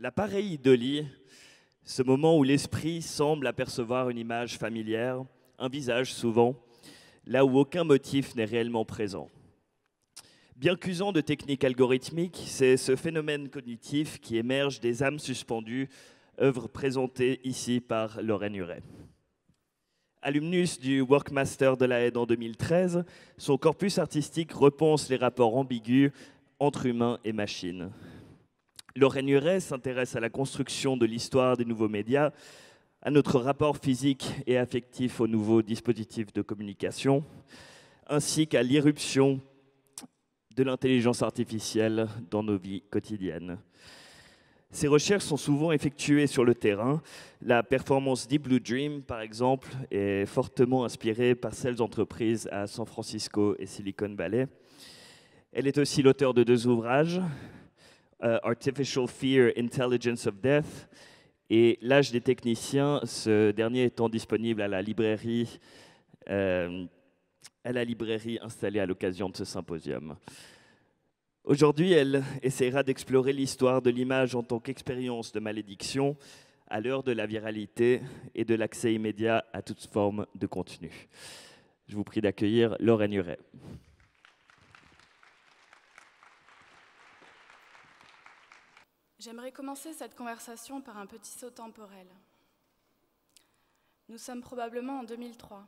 La idolie, ce moment où l'esprit semble apercevoir une image familière, un visage souvent, là où aucun motif n'est réellement présent. Bien qu'usant de techniques algorithmiques, c'est ce phénomène cognitif qui émerge des âmes suspendues, œuvre présentée ici par Lorraine Huret. Alumnus du Workmaster de la Haye en 2013, son corpus artistique repense les rapports ambigus entre humains et machines. Lorraine Huret s'intéresse à la construction de l'histoire des nouveaux médias, à notre rapport physique et affectif aux nouveaux dispositifs de communication, ainsi qu'à l'irruption de l'intelligence artificielle dans nos vies quotidiennes. Ces recherches sont souvent effectuées sur le terrain. La performance Deep Blue Dream, par exemple, est fortement inspirée par celles d'entreprises à San Francisco et Silicon Valley. Elle est aussi l'auteur de 2 ouvrages, Artificial Fear, Intelligence of Death, et L'âge des techniciens, ce dernier étant disponible à la librairie installée à l'occasion de ce symposium. Aujourd'hui, elle essaiera d'explorer l'histoire de l'image en tant qu'expérience de malédiction à l'heure de la viralité et de l'accès immédiat à toute forme de contenu. Je vous prie d'accueillir Lorraine Huret. J'aimerais commencer cette conversation par un petit saut temporel. Nous sommes probablement en 2003.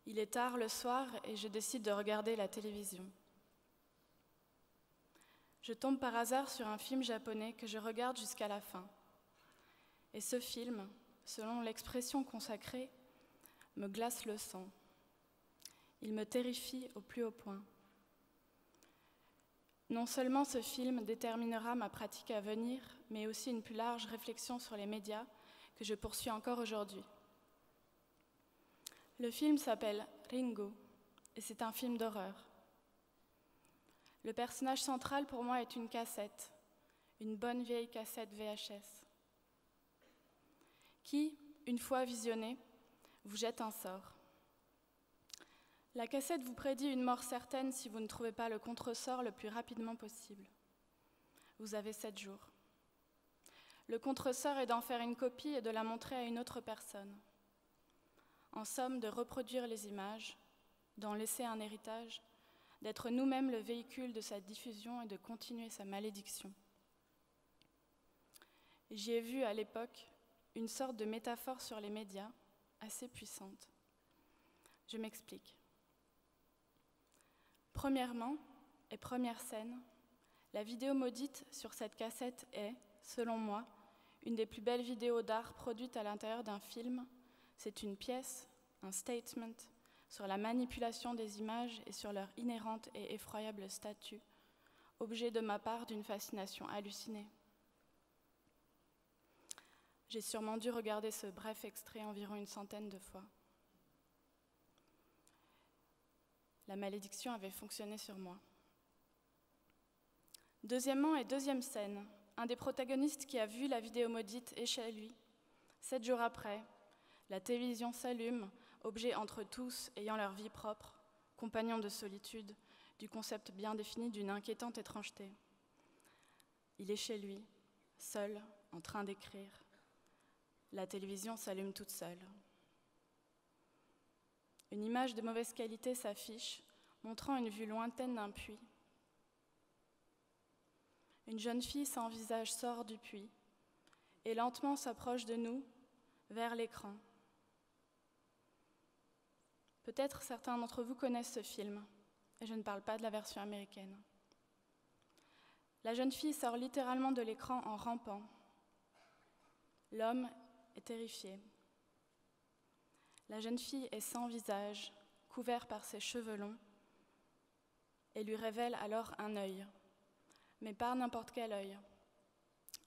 Il est tard le soir et je décide de regarder la télévision. Je tombe par hasard sur un film japonais que je regarde jusqu'à la fin. Et ce film, selon l'expression consacrée, me glace le sang. Il me terrifie au plus haut point. Non seulement ce film déterminera ma pratique à venir, mais aussi une plus large réflexion sur les médias que je poursuis encore aujourd'hui. Le film s'appelle Ringo et c'est un film d'horreur. Le personnage central pour moi est une cassette, une bonne vieille cassette VHS, qui, une fois visionnée, vous jette un sort. La cassette vous prédit une mort certaine si vous ne trouvez pas le contresort le plus rapidement possible. Vous avez 7 jours. Le contresort est d'en faire une copie et de la montrer à une autre personne. En somme, de reproduire les images, d'en laisser un héritage, d'être nous-mêmes le véhicule de sa diffusion et de continuer sa malédiction. J'y ai vu à l'époque une sorte de métaphore sur les médias assez puissante. Je m'explique. Premièrement, et première scène, la vidéo maudite sur cette cassette est, selon moi, une des plus belles vidéos d'art produites à l'intérieur d'un film. C'est une pièce, un statement, sur la manipulation des images et sur leur inhérente et effroyable statut, objet de ma part d'une fascination hallucinée. J'ai sûrement dû regarder ce bref extrait environ une centaine de fois. La malédiction avait fonctionné sur moi. Deuxièmement et deuxième scène, un des protagonistes qui a vu la vidéo maudite est chez lui. 7 jours après, la télévision s'allume, objet entre tous ayant leur vie propre, compagnons de solitude, du concept bien défini d'une inquiétante étrangeté. Il est chez lui, seul, en train d'écrire. La télévision s'allume toute seule. Une image de mauvaise qualité s'affiche, montrant une vue lointaine d'un puits. Une jeune fille sans visage sort du puits et lentement s'approche de nous, vers l'écran. Peut-être certains d'entre vous connaissent ce film, et je ne parle pas de la version américaine. La jeune fille sort littéralement de l'écran en rampant. L'homme est terrifié. La jeune fille est sans visage, couvert par ses cheveux longs, et lui révèle alors un œil, mais pas n'importe quel œil,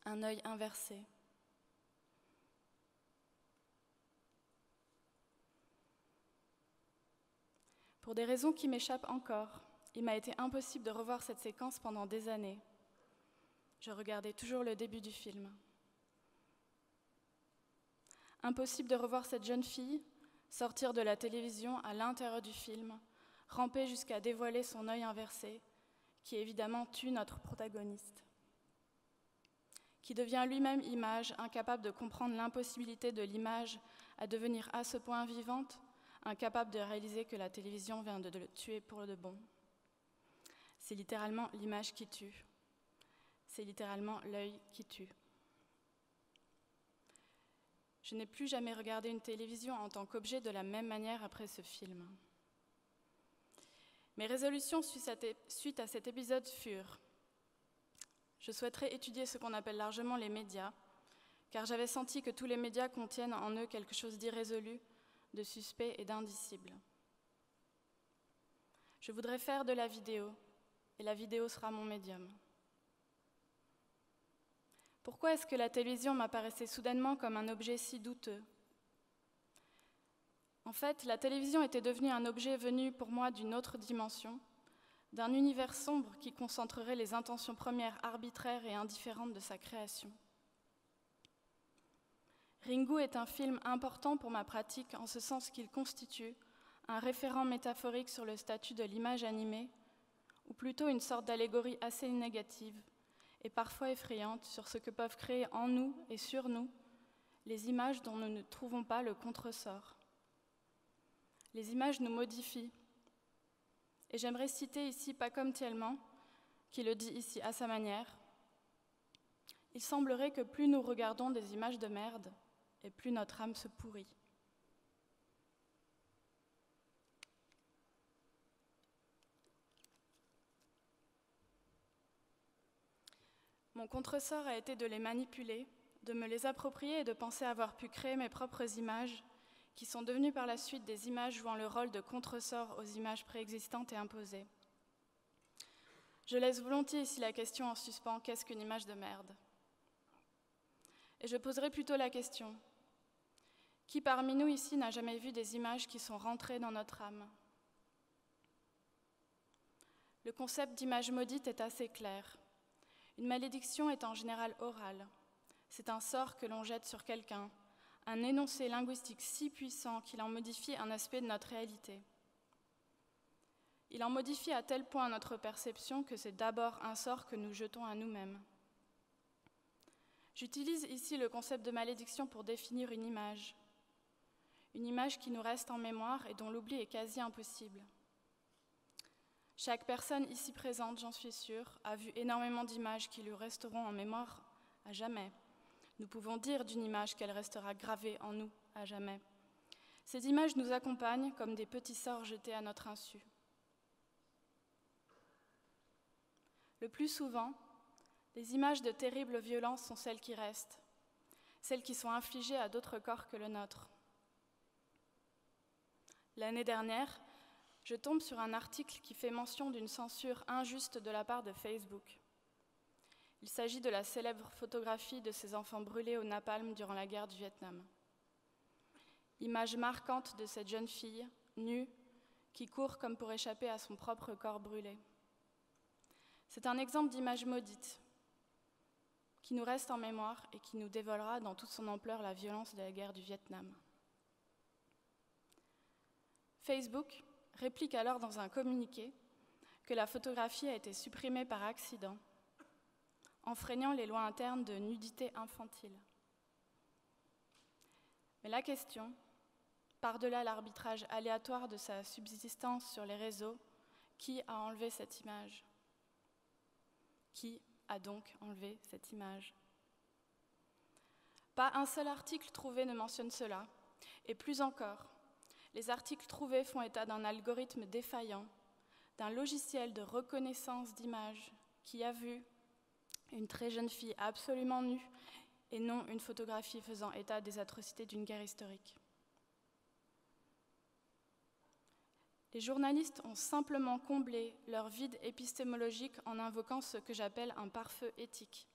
un œil inversé. Pour des raisons qui m'échappent encore, il m'a été impossible de revoir cette séquence pendant des années. Je regardais toujours le début du film. Impossible de revoir cette jeune fille sortir de la télévision à l'intérieur du film, ramper jusqu'à dévoiler son œil inversé, qui évidemment tue notre protagoniste. qui devient lui-même image, incapable de comprendre l'impossibilité de l'image à devenir à ce point vivante, incapable de réaliser que la télévision vient de le tuer pour de bon. C'est littéralement l'image qui tue. C'est littéralement l'œil qui tue. Je n'ai plus jamais regardé une télévision en tant qu'objet de la même manière après ce film. Mes résolutions suite à cet épisode furent: je souhaiterais étudier ce qu'on appelle largement les médias, car j'avais senti que tous les médias contiennent en eux quelque chose d'irrésolu, de suspect et d'indicible. Je voudrais faire de la vidéo, et la vidéo sera mon médium. Pourquoi est-ce que la télévision m'apparaissait soudainement comme un objet si douteux? En fait, la télévision était devenue un objet venu pour moi d'une autre dimension, d'un univers sombre qui concentrerait les intentions premières arbitraires et indifférentes de sa création. Ringu est un film important pour ma pratique en ce sens qu'il constitue un référent métaphorique sur le statut de l'image animée, ou plutôt une sorte d'allégorie assez négative et parfois effrayante sur ce que peuvent créer en nous et sur nous les images dont nous ne trouvons pas le contresort. Les images nous modifient. Et j'aimerais citer ici Pacom Thielman, qui le dit ici à sa manière. Il semblerait que plus nous regardons des images de merde, et plus notre âme se pourrit. Mon contresort a été de les manipuler, de me les approprier et de penser avoir pu créer mes propres images, qui sont devenues par la suite des images jouant le rôle de contresort aux images préexistantes et imposées. Je laisse volontiers ici la question en suspens: qu'est-ce qu'une image de merde? Et je poserai plutôt la question: qui parmi nous ici n'a jamais vu des images qui sont rentrées dans notre âme? Le concept d'image maudite est assez clair. Une malédiction est en général orale. C'est un sort que l'on jette sur quelqu'un, un énoncé linguistique si puissant qu'il en modifie un aspect de notre réalité. Il en modifie à tel point notre perception que c'est d'abord un sort que nous jetons à nous-mêmes. J'utilise ici le concept de malédiction pour définir une image qui nous reste en mémoire et dont l'oubli est quasi impossible. Chaque personne ici présente, j'en suis sûre, a vu énormément d'images qui lui resteront en mémoire à jamais. Nous pouvons dire d'une image qu'elle restera gravée en nous à jamais. Ces images nous accompagnent comme des petits sorts jetés à notre insu. Le plus souvent, les images de terribles violences sont celles qui restent, celles qui sont infligées à d'autres corps que le nôtre. L'année dernière, je tombe sur un article qui fait mention d'une censure injuste de la part de Facebook. Il s'agit de la célèbre photographie de ces enfants brûlés au napalm durant la guerre du Vietnam. Image marquante de cette jeune fille, nue, qui court comme pour échapper à son propre corps brûlé. C'est un exemple d'image maudite, qui nous reste en mémoire et qui nous dévoilera dans toute son ampleur la violence de la guerre du Vietnam. Facebook réplique alors dans un communiqué que la photographie a été supprimée par accident, enfreignant les lois internes de nudité infantile. Mais la question, par-delà l'arbitrage aléatoire de sa subsistance sur les réseaux, qui a enlevé cette image? Qui a donc enlevé cette image? Pas un seul article trouvé ne mentionne cela, et plus encore, les articles trouvés font état d'un algorithme défaillant, d'un logiciel de reconnaissance d'images qui a vu une très jeune fille absolument nue et non une photographie faisant état des atrocités d'une guerre historique. Les journalistes ont simplement comblé leur vide épistémologique en invoquant ce que j'appelle un pare-feu éthique.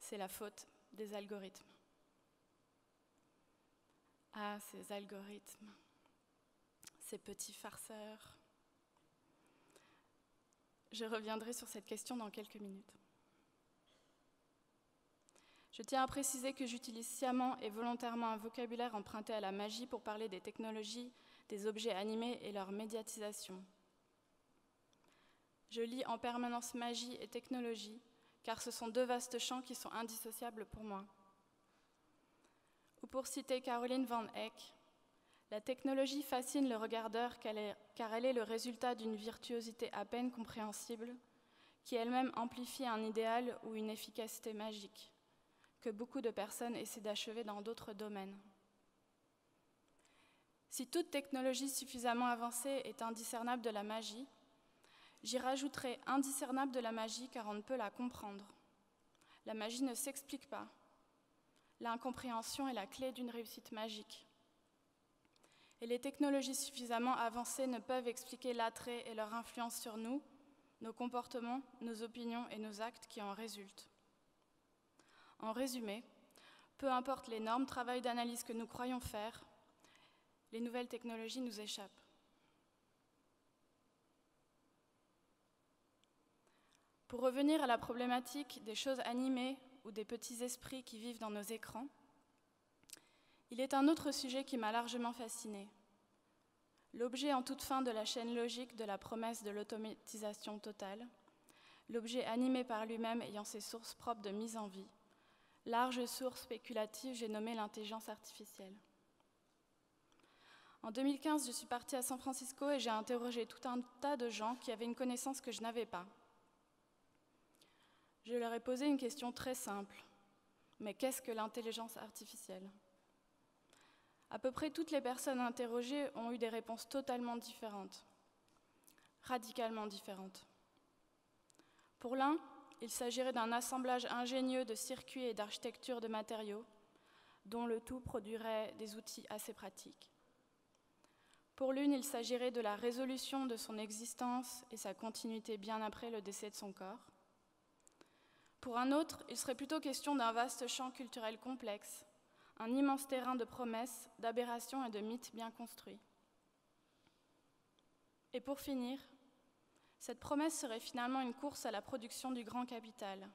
C'est la faute des algorithmes. Ah, ces algorithmes, ces petits farceurs. Je reviendrai sur cette question dans quelques minutes. Je tiens à préciser que j'utilise sciemment et volontairement un vocabulaire emprunté à la magie pour parler des technologies, des objets animés et leur médiatisation. Je lie en permanence magie et technologie, car ce sont deux vastes champs qui sont indissociables pour moi. Ou pour citer Caroline Van Eck, la technologie fascine le regardeur car elle est le résultat d'une virtuosité à peine compréhensible, qui elle-même amplifie un idéal ou une efficacité magique, que beaucoup de personnes essaient d'achever dans d'autres domaines. Si toute technologie suffisamment avancée est indiscernable de la magie, j'y rajouterai indiscernable de la magie car on ne peut la comprendre. La magie ne s'explique pas. L'incompréhension est la clé d'une réussite magique. Et les technologies suffisamment avancées ne peuvent expliquer l'attrait et leur influence sur nous, nos comportements, nos opinions et nos actes qui en résultent. En résumé, peu importe l'énorme travail d'analyse que nous croyons faire, les nouvelles technologies nous échappent. Pour revenir à la problématique des choses animées ou des petits esprits qui vivent dans nos écrans, il est un autre sujet qui m'a largement fascinée. L'objet en toute fin de la chaîne logique de la promesse de l'automatisation totale, l'objet animé par lui-même ayant ses sources propres de mise en vie, large source spéculative, j'ai nommé l'intelligence artificielle. En 2015, je suis partie à San Francisco et j'ai interrogé tout un tas de gens qui avaient une connaissance que je n'avais pas. Je leur ai posé une question très simple. Mais qu'est-ce que l'intelligence artificielle ? À peu près toutes les personnes interrogées ont eu des réponses totalement différentes, radicalement différentes. Pour l'un, il s'agirait d'un assemblage ingénieux de circuits et d'architectures de matériaux, dont le tout produirait des outils assez pratiques. Pour l'une, il s'agirait de la résolution de son existence et sa continuité bien après le décès de son corps. Pour un autre, il serait plutôt question d'un vaste champ culturel complexe, un immense terrain de promesses, d'aberrations et de mythes bien construits. Et pour finir, cette promesse serait finalement une course à la production du grand capital,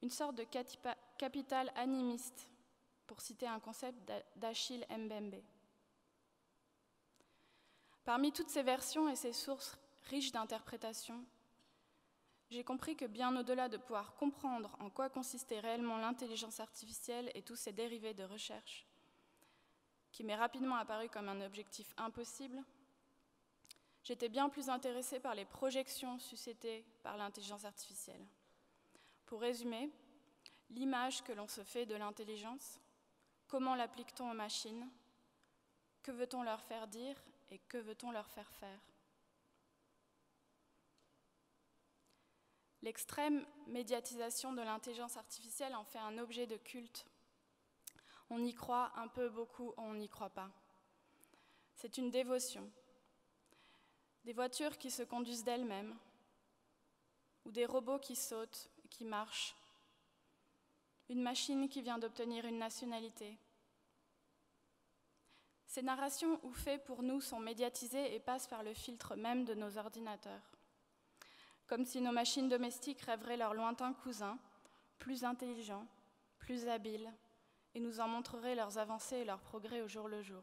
une sorte de capital animiste, pour citer un concept d'Achille Mbembe. Parmi toutes ces versions et ces sources riches d'interprétations, j'ai compris que bien au-delà de pouvoir comprendre en quoi consistait réellement l'intelligence artificielle et tous ses dérivés de recherche, qui m'est rapidement apparu comme un objectif impossible, j'étais bien plus intéressée par les projections suscitées par l'intelligence artificielle. Pour résumer, l'image que l'on se fait de l'intelligence, comment l'applique-t-on aux machines, que veut-on leur faire dire et que veut-on leur faire faire ? L'extrême médiatisation de l'intelligence artificielle en fait un objet de culte. On y croit un peu, beaucoup, on n'y croit pas. C'est une dévotion. Des voitures qui se conduisent d'elles-mêmes, ou des robots qui sautent et qui marchent, une machine qui vient d'obtenir une nationalité. Ces narrations ou faits pour nous sont médiatisés et passent par le filtre même de nos ordinateurs. Comme si nos machines domestiques rêveraient leurs lointains cousins, plus intelligents, plus habiles, et nous en montreraient leurs avancées et leurs progrès au jour le jour.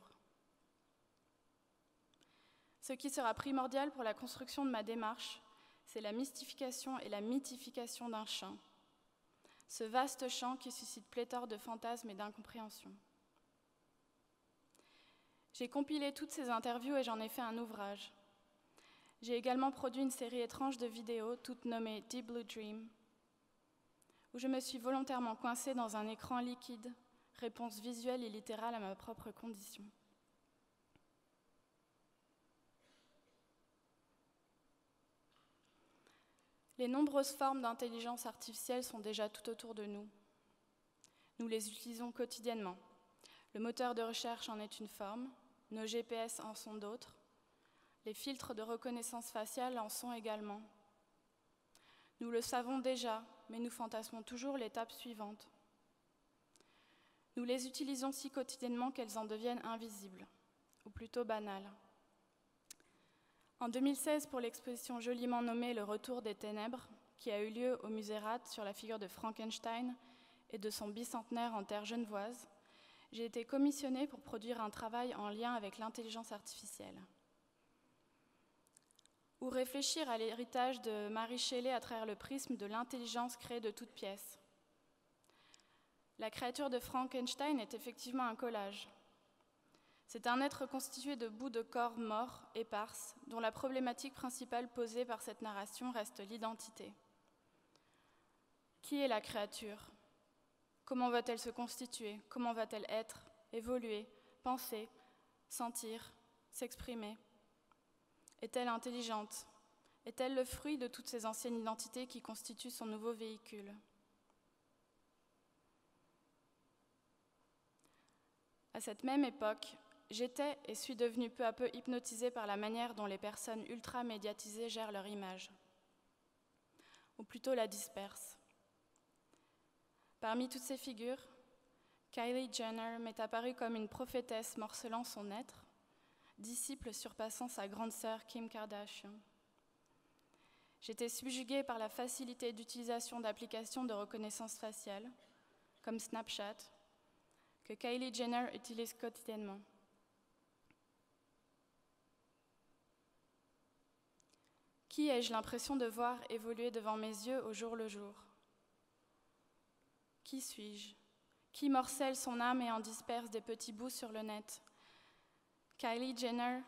Ce qui sera primordial pour la construction de ma démarche, c'est la mystification et la mythification d'un champ, ce vaste champ qui suscite pléthore de fantasmes et d'incompréhensions. J'ai compilé toutes ces interviews et j'en ai fait un ouvrage. J'ai également produit une série étrange de vidéos, toutes nommées Deep Blue Dream, où je me suis volontairement coincée dans un écran liquide, réponse visuelle et littérale à ma propre condition. Les nombreuses formes d'intelligence artificielle sont déjà tout autour de nous. Nous les utilisons quotidiennement. Le moteur de recherche en est une forme, nos GPS en sont d'autres, les filtres de reconnaissance faciale en sont également. Nous le savons déjà, mais nous fantasmons toujours l'étape suivante. Nous les utilisons si quotidiennement qu'elles en deviennent invisibles, ou plutôt banales. En 2016, pour l'exposition joliment nommée « Le retour des ténèbres », qui a eu lieu au musée Rath sur la figure de Frankenstein et de son bicentenaire en terre genevoise, j'ai été commissionnée pour produire un travail en lien avec l'intelligence artificielle. Ou réfléchir à l'héritage de Mary Shelley à travers le prisme de l'intelligence créée de toutes pièces. La créature de Frankenstein est effectivement un collage. C'est un être constitué de bouts de corps morts, éparses, dont la problématique principale posée par cette narration reste l'identité. Qui est la créature ? Comment va-t-elle se constituer ? Comment va-t-elle être, évoluer, penser, sentir, s'exprimer ? Est-elle intelligente ? Est-elle le fruit de toutes ces anciennes identités qui constituent son nouveau véhicule ? À cette même époque, j'étais et suis devenue peu à peu hypnotisée par la manière dont les personnes ultra-médiatisées gèrent leur image, ou plutôt la dispersent. Parmi toutes ces figures, Kylie Jenner m'est apparue comme une prophétesse morcelant son être, disciple surpassant sa grande sœur Kim Kardashian. J'étais subjuguée par la facilité d'utilisation d'applications de reconnaissance faciale, comme Snapchat, que Kylie Jenner utilise quotidiennement. Qui ai-je l'impression de voir évoluer devant mes yeux au jour le jour ? Qui suis-je ? Qui morcelle son âme et en disperse des petits bouts sur le net ? Kylie Jenner,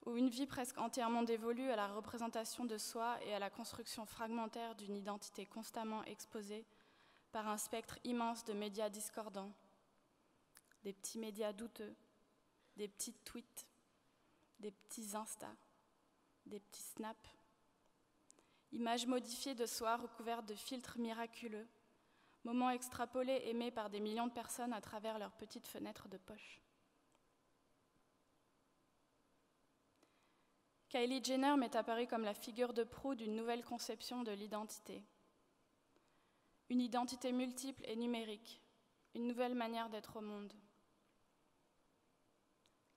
ou une vie presque entièrement dévolue à la représentation de soi et à la construction fragmentaire d'une identité constamment exposée par un spectre immense de médias discordants, des petits médias douteux, des petits tweets, des petits Insta, des petits snaps, images modifiées de soi recouvertes de filtres miraculeux, moments extrapolés aimés par des millions de personnes à travers leurs petites fenêtres de poche. Kylie Jenner m'est apparue comme la figure de proue d'une nouvelle conception de l'identité. Une identité multiple et numérique, une nouvelle manière d'être au monde.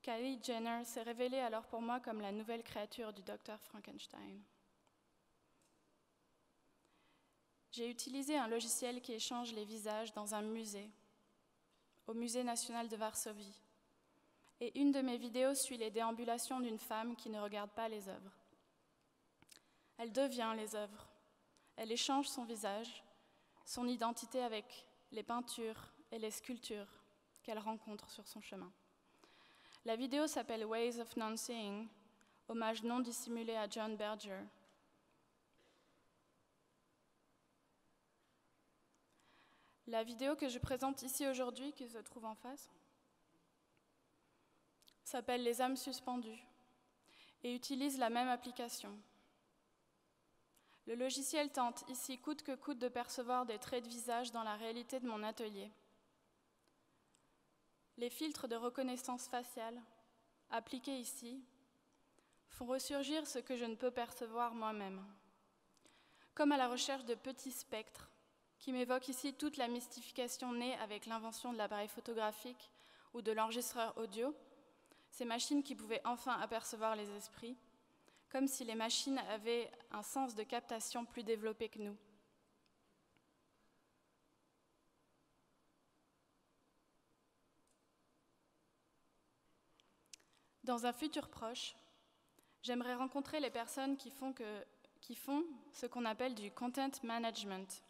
Kylie Jenner s'est révélée alors pour moi comme la nouvelle créature du docteur Frankenstein. J'ai utilisé un logiciel qui échange les visages dans un musée, au Musée national de Varsovie. Et une de mes vidéos suit les déambulations d'une femme qui ne regarde pas les œuvres. Elle devient les œuvres. Elle échange son visage, son identité avec les peintures et les sculptures qu'elle rencontre sur son chemin. La vidéo s'appelle Ways of Non-Seeing, hommage non dissimulé à John Berger. La vidéo que je présente ici aujourd'hui, qui se trouve en face, s'appelle Les âmes suspendues et utilise la même application. Le logiciel tente ici coûte que coûte de percevoir des traits de visage dans la réalité de mon atelier. Les filtres de reconnaissance faciale, appliqués ici, font ressurgir ce que je ne peux percevoir moi-même. Comme à la recherche de petits spectres, qui m'évoquent ici toute la mystification née avec l'invention de l'appareil photographique ou de l'enregistreur audio, ces machines qui pouvaient enfin apercevoir les esprits, comme si les machines avaient un sens de captation plus développé que nous. Dans un futur proche, j'aimerais rencontrer les personnes qui font ce qu'on appelle du content management.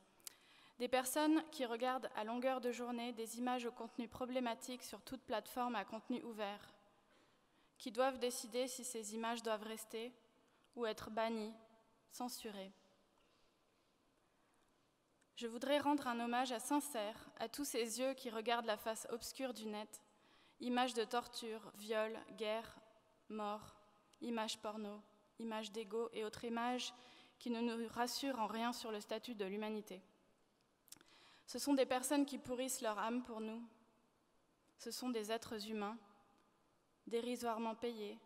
Des personnes qui regardent à longueur de journée des images au contenu problématique sur toute plateforme à contenu ouvert, qui doivent décider si ces images doivent rester ou être bannies, censurées. Je voudrais rendre un hommage sincère à tous ces yeux qui regardent la face obscure du net, images de torture, viol, guerre, mort, images porno, images d'ego et autres images qui ne nous rassurent en rien sur le statut de l'humanité. Ce sont des personnes qui pourrissent leur âme pour nous. Ce sont des êtres humains, dérisoirement payés,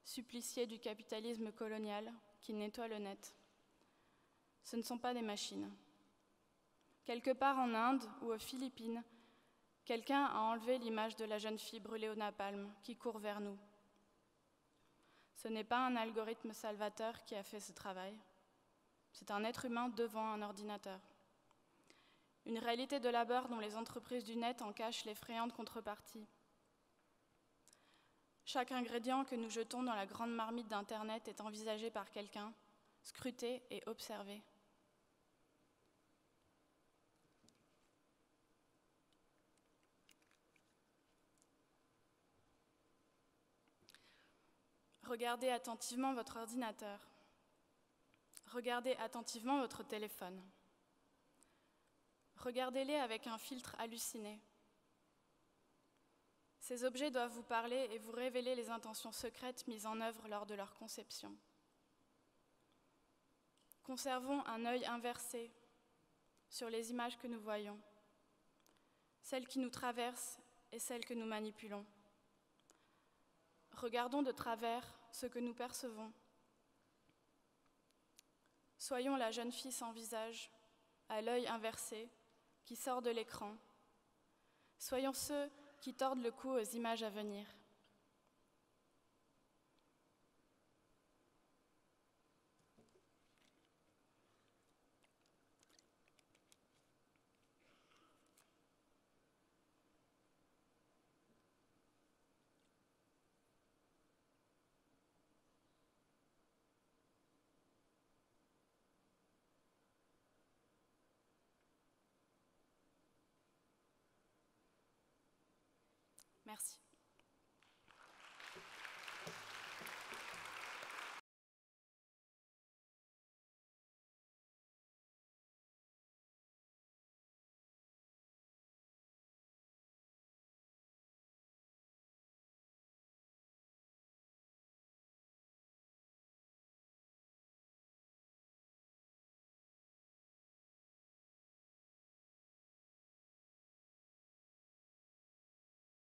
suppliciés du capitalisme colonial qui nettoie le net. Ce ne sont pas des machines. Quelque part en Inde ou aux Philippines, quelqu'un a enlevé l'image de la jeune fille brûlée au napalm qui court vers nous. Ce n'est pas un algorithme salvateur qui a fait ce travail. C'est un être humain devant un ordinateur. Une réalité de labeur dont les entreprises du net en cachent l'effrayante contrepartie. Chaque ingrédient que nous jetons dans la grande marmite d'Internet est envisagé par quelqu'un, scruté et observé. Regardez attentivement votre ordinateur. Regardez attentivement votre téléphone. Regardez-les avec un filtre halluciné. Ces objets doivent vous parler et vous révéler les intentions secrètes mises en œuvre lors de leur conception. Conservons un œil inversé sur les images que nous voyons, celles qui nous traversent et celles que nous manipulons. Regardons de travers ce que nous percevons. Soyons la jeune fille sans visage, à l'œil inversé, qui sort de l'écran. Soyons ceux qui tordent le cou aux images à venir. Merci.